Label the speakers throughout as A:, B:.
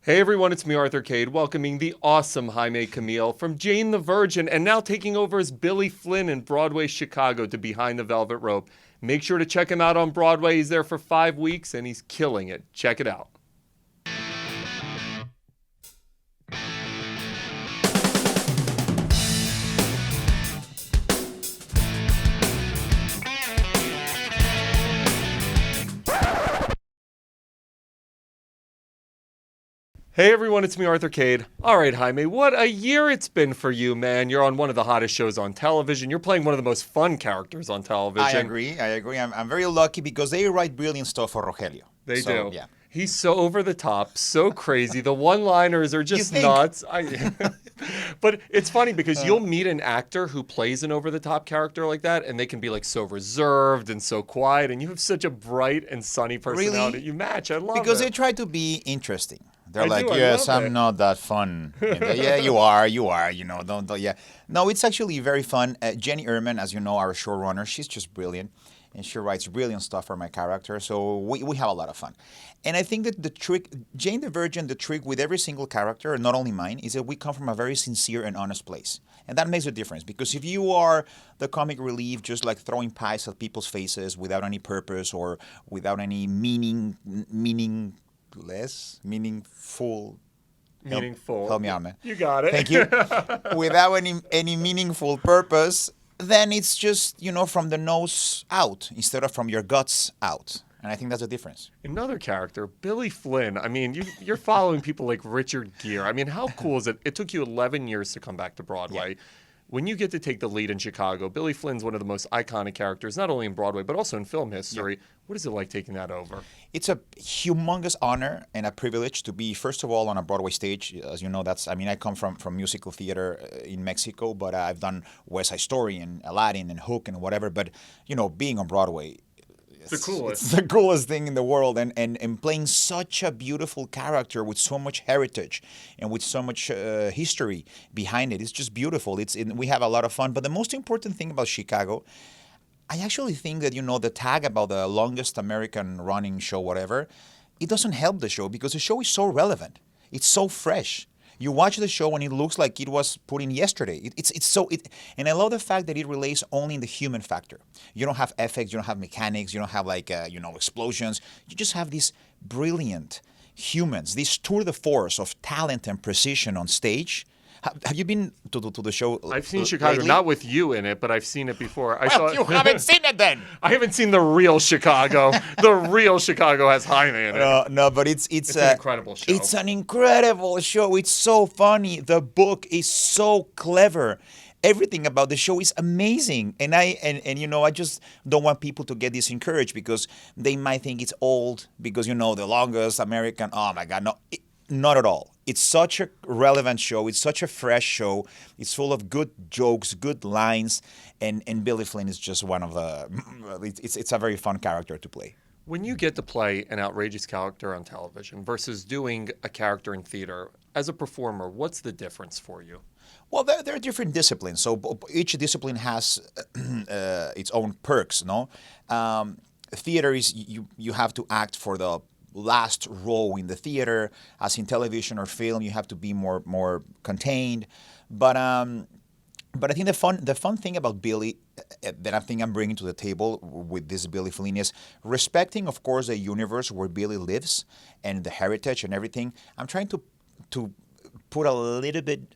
A: Hey everyone, it's me, Arthur Kade, welcoming the awesome Jaime Camil from Jane the Virgin, and now taking over as Billy Flynn in Broadway, Chicago to Behind the Velvet Rope. Make sure to check him out on Broadway. He's there for 5 weeks, and he's killing it. Check it out. Hey everyone, it's me, Arthur Kade. All right, Jaime, what a year it's been for you, man. You're on one of the hottest shows on television. You're playing one of the most fun characters on television.
B: I agree. I'm very lucky because they write brilliant stuff for Rogelio.
A: They do.
B: Yeah.
A: He's so over the top, so crazy. The one-liners are just nuts. But it's funny because you'll meet an actor who plays an over-the-top character like that, and they can be like so reserved and so quiet, and you have such a bright and sunny personality.
B: Really?
A: You match. I love it.
B: Because they try to be interesting. They're
A: I
B: like,
A: do, I
B: yes,
A: love
B: I'm
A: it.
B: not that fun. Yeah, you are, don't, yeah. No, it's actually very fun. Jenny Ehrman, as you know, our showrunner, she's just brilliant. And she writes brilliant stuff for my character. So we have a lot of fun. And I think that the trick, Jane the Virgin, the trick with every single character, not only mine, is that we come from a very sincere and honest place. And that makes a difference. Because if you are the comic relief, just like throwing pies at people's faces without any purpose or without any meaningful. Help me out, man.
A: You got it.
B: Thank you. Without any meaningful purpose, then it's just, from the nose out instead of from your guts out. And I think that's the difference.
A: Another character, Billy Flynn. I mean, you're following people like Richard Gere. I mean, how cool is it? It took you 11 years to come back to Broadway. Yeah. When you get to take the lead in Chicago, Billy Flynn's one of the most iconic characters, not only in Broadway, but also in film history. Yep. What is it like taking that over?
B: It's a humongous honor and a privilege to be, first of all, on a Broadway stage. As you know, I come from musical theater in Mexico, but I've done West Side Story and Aladdin and Hook and whatever. But, being on Broadway,
A: it's
B: the coolest thing in the world, and playing such a beautiful character with so much heritage and with so much history behind it. It's just beautiful. We have a lot of fun. But the most important thing about Chicago, I actually think that, the tag about the longest American running show, whatever, it doesn't help the show because the show is so relevant. It's so fresh. You watch the show and it looks like it was put in yesterday. And I love the fact that it relates only in the human factor. You don't have effects, you don't have mechanics, you don't have explosions. You just have these brilliant humans, this tour de force of talent and precision on stage. Have you been to the show?
A: I've seen Chicago,
B: lately?
A: Not with you in it, but I've seen it before.
B: You haven't seen it then.
A: I haven't seen the real Chicago. The real Chicago has Jaime in it.
B: No, but it's
A: an incredible show.
B: It's an incredible show. It's so funny. The book is so clever. Everything about the show is amazing. And I just don't want people to get discouraged because they might think it's old because, the longest American, oh my God, no. Not at all. It's such a relevant show. It's such a fresh show. It's full of good jokes, good lines, and Billy Flynn is just one of the. It's a very fun character to play.
A: When you get to play an outrageous character on television versus doing a character in theater, as a performer, what's the difference for you?
B: Well, there are different disciplines. So each discipline has its own perks. No, theater is you have to act for the last row in the theater. As in television or film, you have to be more contained. But I think the fun thing about Billy that I think I'm bringing to the table with this Billy Flynn is respecting, of course, the universe where Billy lives and the heritage and everything. I'm trying to put a little bit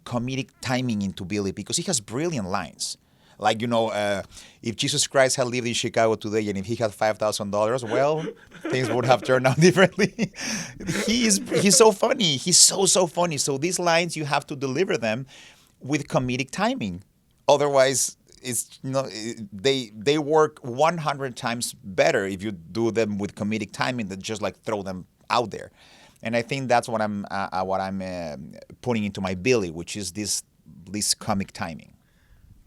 B: comedic timing into Billy because he has brilliant lines. Like, if Jesus Christ had lived in Chicago today and if he had $5,000, well, things would have turned out differently. He's so funny. He's so funny. So these lines, you have to deliver them with comedic timing. Otherwise, they work 100 times better if you do them with comedic timing than just like throw them out there. And I think that's what I'm putting into my Billy, which is this comic timing.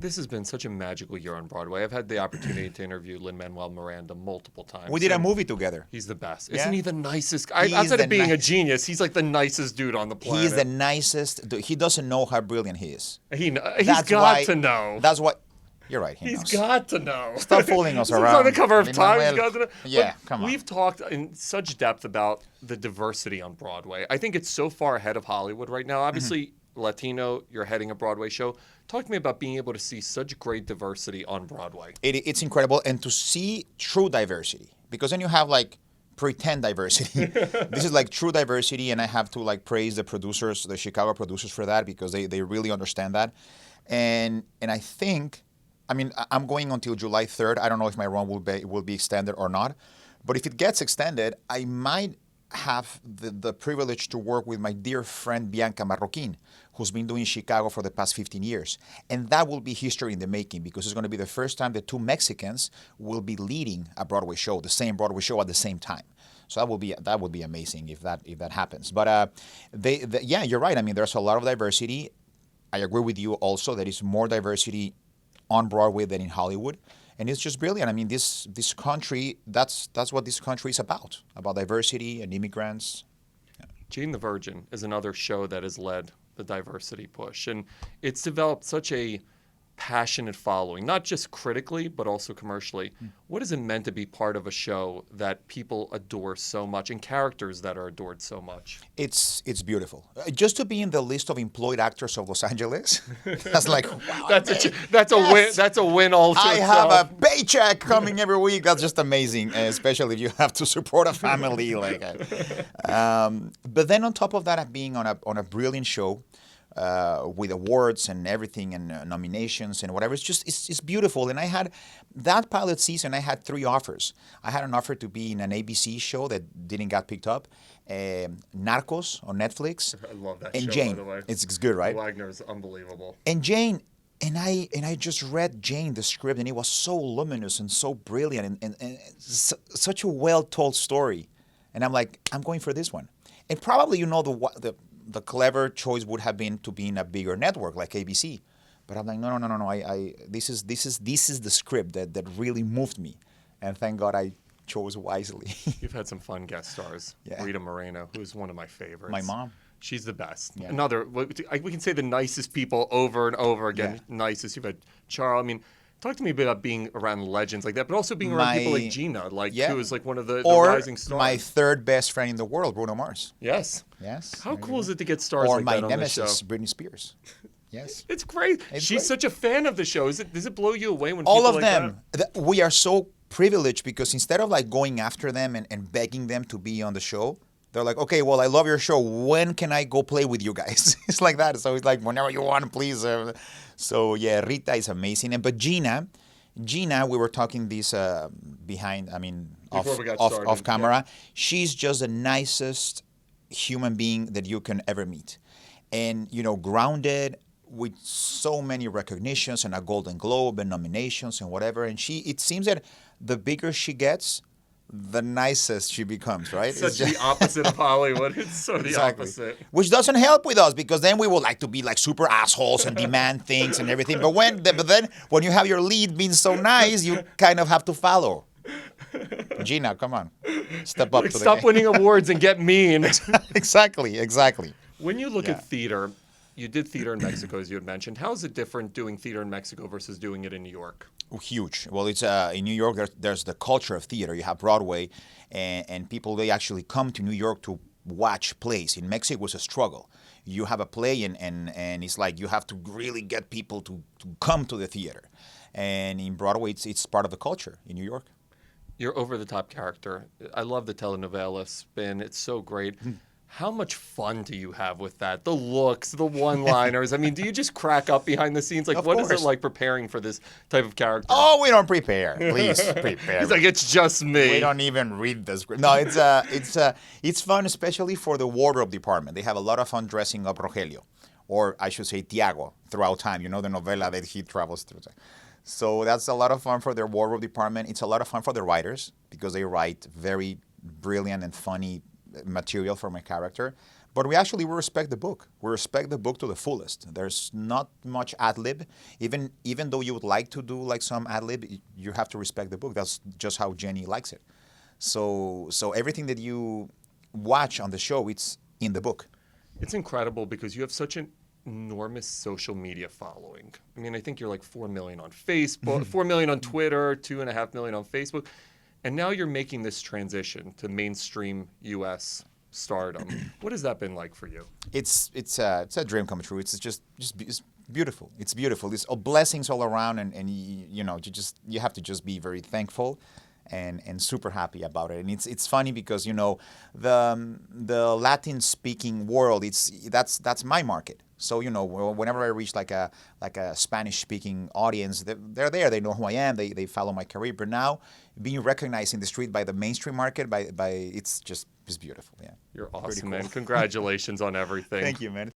A: This has been such a magical year on Broadway. I've had the opportunity to interview Lin-Manuel Miranda multiple times.
B: We did a movie together.
A: He's the best.
B: Yeah?
A: Isn't he the nicest guy? Outside of being a genius, he's like the nicest dude on the planet.
B: He's the nicest. He doesn't know how brilliant he is.
A: He's got to know.
B: That's why You're right. He
A: He's
B: knows.
A: got to know.
B: Stop fooling us
A: This is
B: around.
A: on the cover of Time. He's
B: Lin-Manuel.
A: got to know.
B: Yeah,
A: But
B: come on.
A: We've talked in such depth about the diversity on Broadway. I think it's so far ahead of Hollywood right now. Obviously, Latino, you're heading a Broadway show. Talk to me about being able to see such great diversity on Broadway.
B: It's incredible, and to see true diversity, because then you have like pretend diversity. This is like true diversity, and I have to like praise the producers, the Chicago producers, for that, because they really understand that. And I think, I mean, I'm going until July 3rd. I don't know if my run will be extended or not, but if it gets extended, I might have the privilege to work with my dear friend Bianca Marroquin, who's been doing Chicago for the past 15 years. And that will be history in the making, because it's going to be the first time that two Mexicans will be leading a Broadway show, the same Broadway show at the same time. So that would be amazing if that happens. But yeah, you're right. I mean, there's a lot of diversity. I agree with you also that it's more diversity on Broadway than in Hollywood. And it's just brilliant. I mean, this country, that's what this country is about diversity and immigrants.
A: Jane the Virgin is another show that has led the diversity push. And it's developed such a passionate following, not just critically, but also commercially. What is it meant to be part of a show that people adore so much and characters that are adored so much?
B: It's beautiful. Just to be in the list of employed actors of Los Angeles, that's like, wow,
A: That's a win. That's a win all to
B: I
A: itself.
B: have a paycheck coming every week. That's just amazing, especially if you have to support a family. But then on top of that, being on a brilliant show, with awards and everything and nominations and whatever. It's beautiful. And I had that pilot season, I had 3 offers. I had an offer to be in an ABC show that didn't get picked up, Narcos on Netflix.
A: I love that
B: and
A: show,
B: Jane.
A: by the way.
B: It's good, right?
A: Wagner is unbelievable.
B: And Jane, and I just read Jane, the script, and it was so luminous and so brilliant and such a well-told story. And I'm like, I'm going for this one. And probably, the clever choice would have been to be in a bigger network like ABC, but I'm like, no. This is the script that really moved me, and thank God I chose wisely.
A: You've had some fun guest stars.
B: Yeah.
A: Rita Moreno, who's one of my favorites.
B: My mom.
A: She's the best.
B: Yeah.
A: We can say the nicest people over and over again.
B: Yeah.
A: Nicest. You've had Charles. I mean, talk to me a bit about being around legends like that, but also being around people like Gina, who is like one of the rising stars.
B: My third best friend in the world, Bruno Mars.
A: Yes.
B: Yes.
A: How cool is it to get stars
B: Or
A: like
B: my
A: that on the
B: nemesis,
A: show?
B: Britney Spears. Yes.
A: It's great.
B: It's
A: She's
B: great.
A: such a fan of the show. Does it blow you away when
B: All
A: people
B: of
A: like
B: them.
A: that?
B: We are so privileged, because instead of like going after them and begging them to be on the show, they're like, okay, well, I love your show. When can I go play with you guys? It's like that. So it's like, whenever you want, please. So yeah, Rita is amazing. But Gina, we were talking this behind,
A: Before we got
B: off
A: started,
B: camera. She's just the nicest human being that you can ever meet. And, grounded with so many recognitions and a Golden Globe and nominations and whatever. And it seems that the bigger she gets, the nicest she becomes, right?
A: Such the opposite of Hollywood. It's so the
B: Exactly.
A: opposite.
B: Which doesn't help with us, because then we would like to be like super assholes and demand things and everything. But then when you have your lead being so nice, you kind of have to follow. Gina, come on, step up.
A: Stop winning awards and get mean.
B: Exactly.
A: When you look
B: Yeah.
A: at theater, you did theater in Mexico, as you had mentioned. How is it different doing theater in Mexico versus doing it in New York?
B: Huge. Well, it's in New York. There's the culture of theater. You have Broadway, and people, they actually come to New York to watch plays. In Mexico, it's a struggle. You have a play, and it's like you have to really get people to come to the theater. And in Broadway, it's part of the culture in New York.
A: Your over-the-top character. I love the telenovela spin. It's so great. How much fun do you have with that? The looks, the one-liners. I mean, do you just crack up behind the scenes? Like,
B: Of
A: what is
B: course.
A: it like preparing for this type of character?
B: Oh, we don't prepare. Please prepare.
A: He's like, it's just me.
B: We don't even read the script. No, it's fun, especially for the wardrobe department. They have a lot of fun dressing up Rogelio, or I should say Tiago, throughout time. You know, the novela that he travels through. So that's a lot of fun for their wardrobe department. It's a lot of fun for the writers, because they write very brilliant and funny material for my character. But we respect the book. We respect the book to the fullest. There's not much ad lib. Even though you would like to do like some ad lib, you have to respect the book. That's just how Jenny likes it. So everything that you watch on the show, it's in the book.
A: It's incredible because you have such an enormous social media following. I mean, I think you're like 4 million on Facebook, 4 million on Twitter, 2.5 million on Facebook. And now you're making this transition to mainstream U.S. stardom. What has that been like for you?
B: It's a dream come true. It's just it's beautiful. It's beautiful. There's blessings all around, and you have to just be very thankful and super happy about it. And it's funny because the Latin speaking world, that's my market. So whenever I reach like a Spanish speaking audience, they're there. They know who I am. They follow my career. But now being recognized in the street by the mainstream market, by it's beautiful. Yeah.
A: You're awesome, man. Congratulations on everything.
B: Thank you, man.